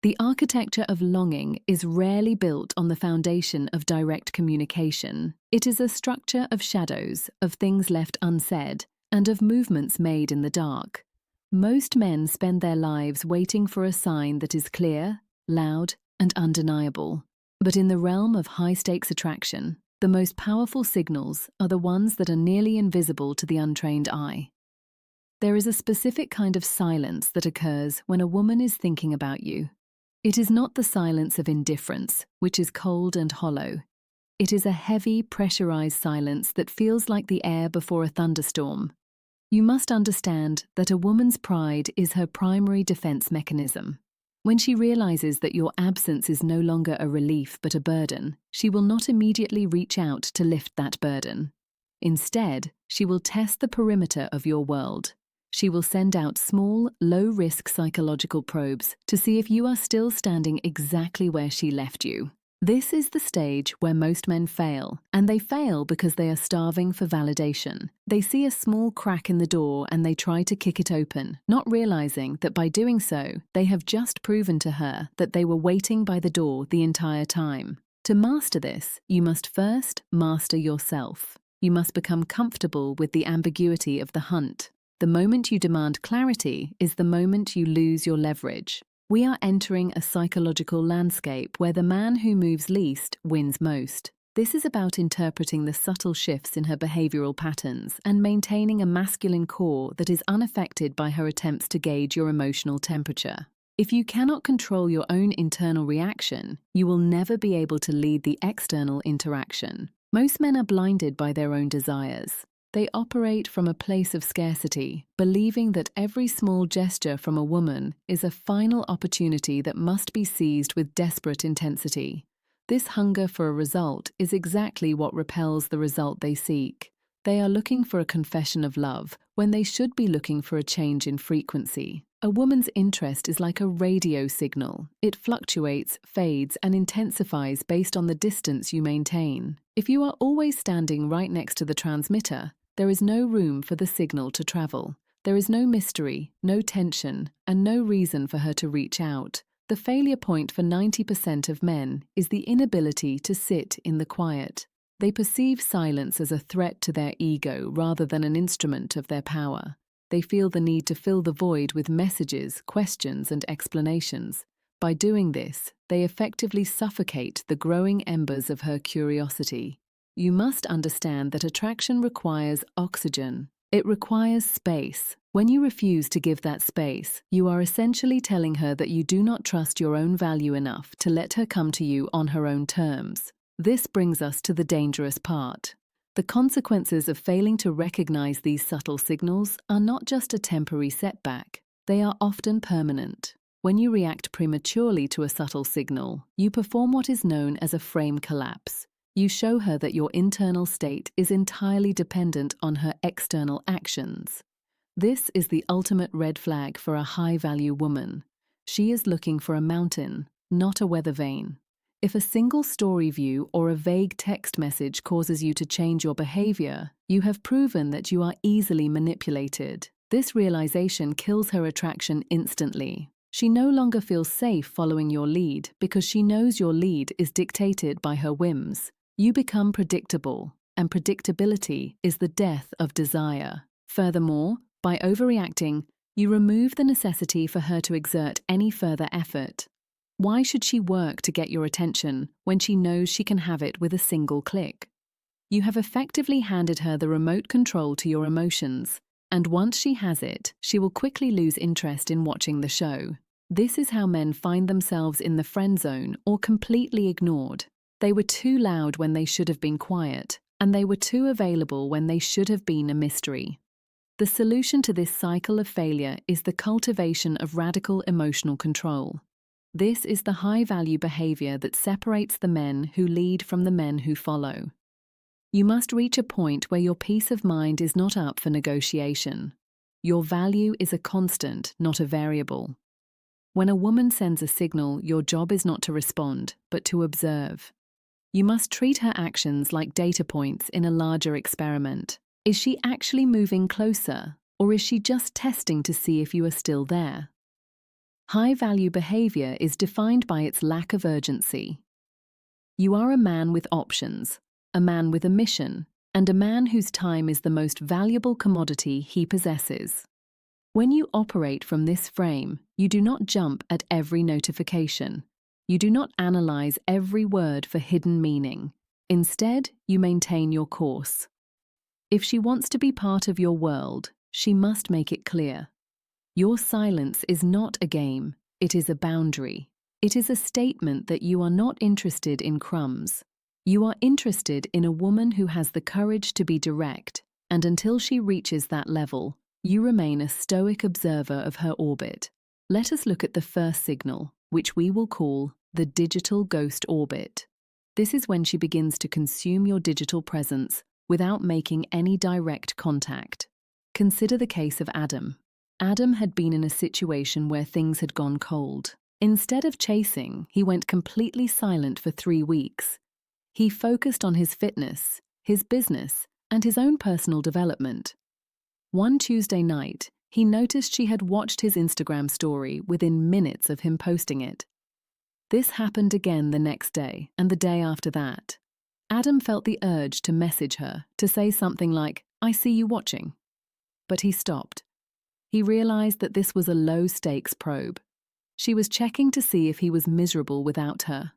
The architecture of longing is rarely built on the foundation of direct communication. It is a structure of shadows, of things left unsaid, and of movements made in the dark. Most men spend their lives waiting for a sign that is clear, loud, and undeniable. But in the realm of high-stakes attraction, the most powerful signals are the ones that are nearly invisible to the untrained eye. There is a specific kind of silence that occurs when a woman is thinking about you. It is not the silence of indifference, which is cold and hollow. It is a heavy, pressurized silence that feels like the air before a thunderstorm. You must understand that a woman's pride is her primary defense mechanism. When she realizes that your absence is no longer a relief but a burden, she will not immediately reach out to lift that burden. Instead, she will test the perimeter of your world. She will send out small, low-risk psychological probes to see if you are still standing exactly where she left you. This is the stage where most men fail, and they fail because they are starving for validation. They see a small crack in the door and they try to kick it open, not realizing that by doing so, they have just proven to her that they were waiting by the door the entire time. To master this, you must first master yourself. You must become comfortable with the ambiguity of the hunt. The moment you demand clarity is the moment you lose your leverage. We are entering a psychological landscape where the man who moves least wins most. This is about interpreting the subtle shifts in her behavioral patterns and maintaining a masculine core that is unaffected by her attempts to gauge your emotional temperature. If you cannot control your own internal reaction, you will never be able to lead the external interaction. Most men are blinded by their own desires. They operate from a place of scarcity, believing that every small gesture from a woman is a final opportunity that must be seized with desperate intensity. This hunger for a result is exactly what repels the result they seek. They are looking for a confession of love when they should be looking for a change in frequency. A woman's interest is like a radio signal. It fluctuates, fades, and intensifies based on the distance you maintain. If you are always standing right next to the transmitter, there is no room for the signal to travel. There is no mystery, no tension, and no reason for her to reach out. The failure point for 90% of men is the inability to sit in the quiet. They perceive silence as a threat to their ego rather than an instrument of their power. They feel the need to fill the void with messages, questions, and explanations. By doing this, they effectively suffocate the growing embers of her curiosity. You must understand that attraction requires oxygen. It requires space. When you refuse to give that space, you are essentially telling her that you do not trust your own value enough to let her come to you on her own terms. This brings us to the dangerous part. The consequences of failing to recognize these subtle signals are not just a temporary setback. They are often permanent. When you react prematurely to a subtle signal, you perform what is known as a frame collapse. You show her that your internal state is entirely dependent on her external actions. This is the ultimate red flag for a high-value woman. She is looking for a mountain, not a weather vane. If a single story view or a vague text message causes you to change your behavior, you have proven that you are easily manipulated. This realization kills her attraction instantly. She no longer feels safe following your lead because she knows your lead is dictated by her whims. You become predictable, and predictability is the death of desire. Furthermore, by overreacting, you remove the necessity for her to exert any further effort. Why should she work to get your attention when she knows she can have it with a single click? You have effectively handed her the remote control to your emotions, and once she has it, she will quickly lose interest in watching the show. This is how men find themselves in the friend zone or completely ignored. They were too loud when they should have been quiet, and they were too available when they should have been a mystery. The solution to this cycle of failure is the cultivation of radical emotional control. This is the high-value behavior that separates the men who lead from the men who follow. You must reach a point where your peace of mind is not up for negotiation. Your value is a constant, not a variable. When a woman sends a signal, your job is not to respond, but to observe. You must treat her actions like data points in a larger experiment. Is she actually moving closer, or is she just testing to see if you are still there? High-value behavior is defined by its lack of urgency. You are a man with options, a man with a mission, and a man whose time is the most valuable commodity he possesses. When you operate from this frame, you do not jump at every notification. You do not analyze every word for hidden meaning. Instead, you maintain your course. If she wants to be part of your world, she must make it clear. Your silence is not a game, it is a boundary. It is a statement that you are not interested in crumbs. You are interested in a woman who has the courage to be direct, and until she reaches that level, you remain a stoic observer of her orbit. Let us look at the first signal, which we will call the digital ghost orbit. This is when she begins to consume your digital presence without making any direct contact. Consider the case of Adam. Adam had been in a situation where things had gone cold. Instead of chasing, he went completely silent for 3 weeks. He focused on his fitness, his business, and his own personal development. One Tuesday night, he noticed she had watched his Instagram story within minutes of him posting it. This happened again the next day and the day after that. Adam felt the urge to message her, to say something like, "I see you watching." But he stopped. He realized that this was a low-stakes probe. She was checking to see if he was miserable without her.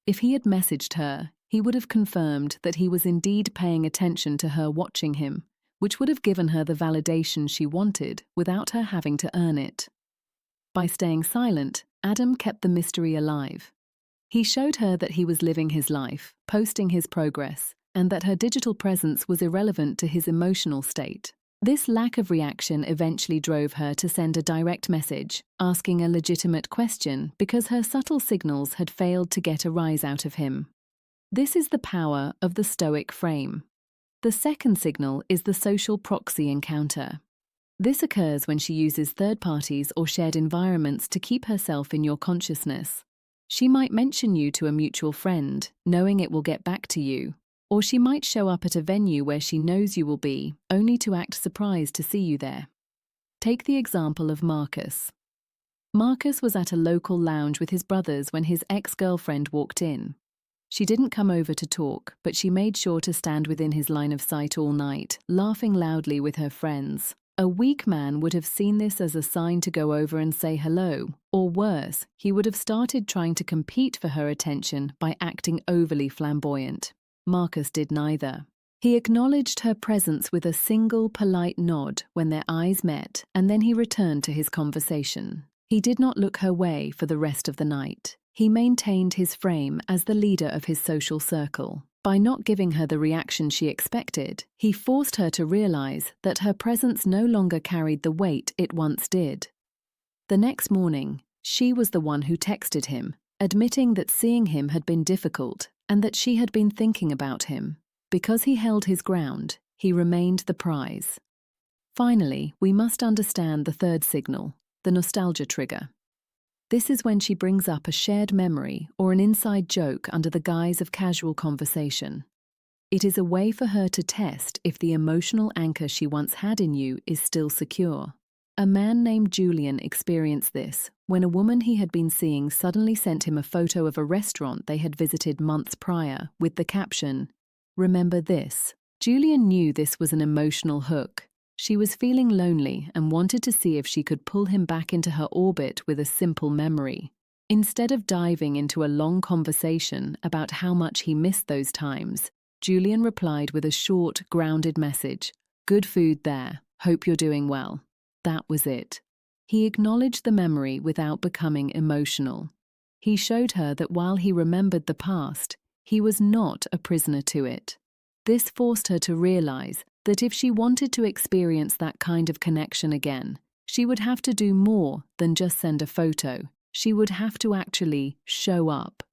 If he had messaged her, he would have confirmed that he was indeed paying attention to her watching him, which would have given her the validation she wanted without her having to earn it. By staying silent, Adam kept the mystery alive. He showed her that he was living his life, posting his progress, and that her digital presence was irrelevant to his emotional state. This lack of reaction eventually drove her to send a direct message, asking a legitimate question because her subtle signals had failed to get a rise out of him. This is the power of the stoic frame. The second signal is the social proxy encounter. This occurs when she uses third parties or shared environments to keep herself in your consciousness. She might mention you to a mutual friend, knowing it will get back to you. Or she might show up at a venue where she knows you will be, only to act surprised to see you there. Take the example of Marcus. Marcus was at a local lounge with his brothers when his ex-girlfriend walked in. She didn't come over to talk, but she made sure to stand within his line of sight all night, laughing loudly with her friends. A weak man would have seen this as a sign to go over and say hello, or worse, he would have started trying to compete for her attention by acting overly flamboyant. Marcus did neither. He acknowledged her presence with a single polite nod when their eyes met, and then he returned to his conversation. He did not look her way for the rest of the night. He maintained his frame as the leader of his social circle. By not giving her the reaction she expected, he forced her to realize that her presence no longer carried the weight it once did. The next morning, she was the one who texted him, admitting that seeing him had been difficult and that she had been thinking about him. Because he held his ground, he remained the prize. Finally, we must understand the third signal, the nostalgia trigger. This is when she brings up a shared memory or an inside joke under the guise of casual conversation. It is a way for her to test if the emotional anchor she once had in you is still secure. A man named Julian experienced this when a woman he had been seeing suddenly sent him a photo of a restaurant they had visited months prior with the caption, "Remember this." Julian knew this was an emotional hook. She was feeling lonely and wanted to see if she could pull him back into her orbit with a simple memory. Instead of diving into a long conversation about how much he missed those times, Julian replied with a short, grounded message, "Good food there. Hope you're doing well." That was it. He acknowledged the memory without becoming emotional. He showed her that while he remembered the past, he was not a prisoner to it. This forced her to realize that if she wanted to experience that kind of connection again, she would have to do more than just send a photo. She would have to actually show up.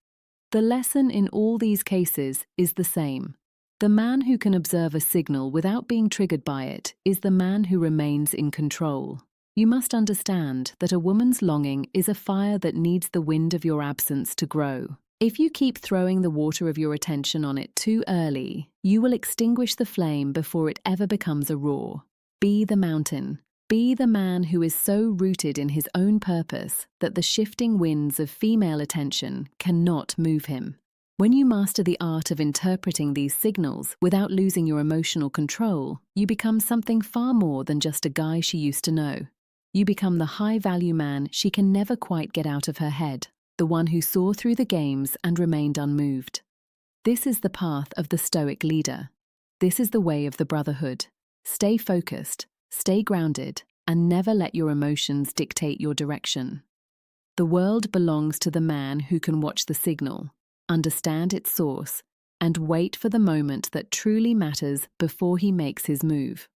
The lesson in all these cases is the same. The man who can observe a signal without being triggered by it is the man who remains in control. You must understand that a woman's longing is a fire that needs the wind of your absence to grow. If you keep throwing the water of your attention on it too early, you will extinguish the flame before it ever becomes a roar. Be the mountain. Be the man who is so rooted in his own purpose that the shifting winds of female attention cannot move him. When you master the art of interpreting these signals without losing your emotional control, you become something far more than just a guy she used to know. You become the high-value man she can never quite get out of her head, the one who saw through the games and remained unmoved. This is the path of the Stoic leader. This is the way of the brotherhood. Stay focused, stay grounded, and never let your emotions dictate your direction. The world belongs to the man who can watch the signal, understand its source, and wait for the moment that truly matters before he makes his move.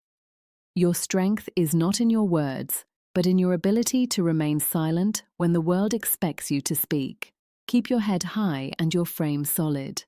Your strength is not in your words, but in your ability to remain silent when the world expects you to speak. Keep your head high and your frame solid.